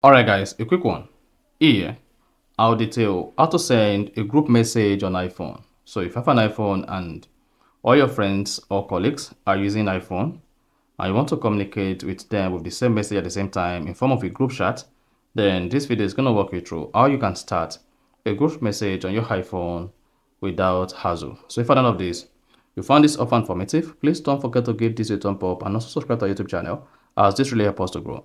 Alright guys, a quick one. Here, I'll detail how to send a group message on iPhone. So if you have an iPhone and all your friends or colleagues are using iPhone and you want to communicate with them with the same message at the same time in form of a group chat, then this video is going to walk you through how you can start a group message on your iPhone without hassle. So if you none of this, you found this offer informative, please don't forget to give this a thumb up and also subscribe to our YouTube channel as this really helps us to grow.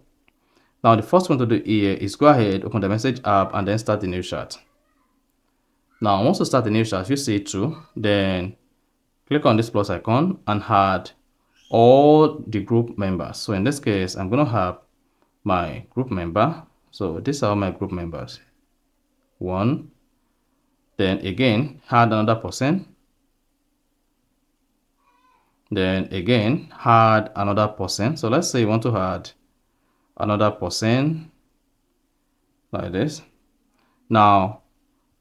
Now, the first one to do here is go ahead, open the message app, and then start the new chat. Now, once you start the new chat, you see it too, then click on this plus icon and add all the group members. So in this case, I'm going to have my group member. So these are my group members. One. Then again, add another person. Then again, add another person. So let's say you want to add another person like this. Now,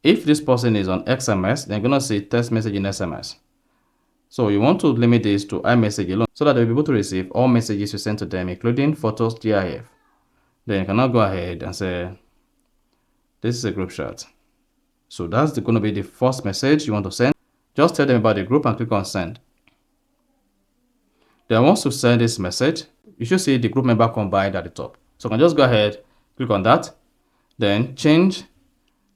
if this person is on SMS, then you're going to see text message in SMS. So you want to limit this to iMessage alone so that they'll be able to receive all messages you send to them, including photos, GIF. Then you can now go ahead and say, this is a group chat. So that's going to be the first message you want to send. Just tell them about the group and click on send. Then once you send this message, you should see the group member combined at the top. So you can just go ahead, click on that, then change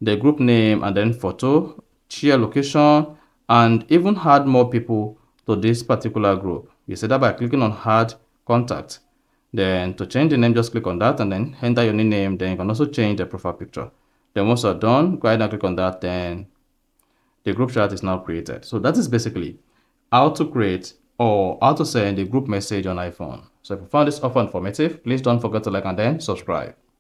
the group name and then photo, share location, and even add more people to this particular group. You see that by clicking on add contact. Then to change the name, just click on that and then enter your new name. Then you can also change the profile picture. Then once you're done, go ahead and click on that. Then the group chat is now created. So that is basically how to create or how to send a group message on iPhone. So if you found this offer informative, please don't forget to like and then subscribe.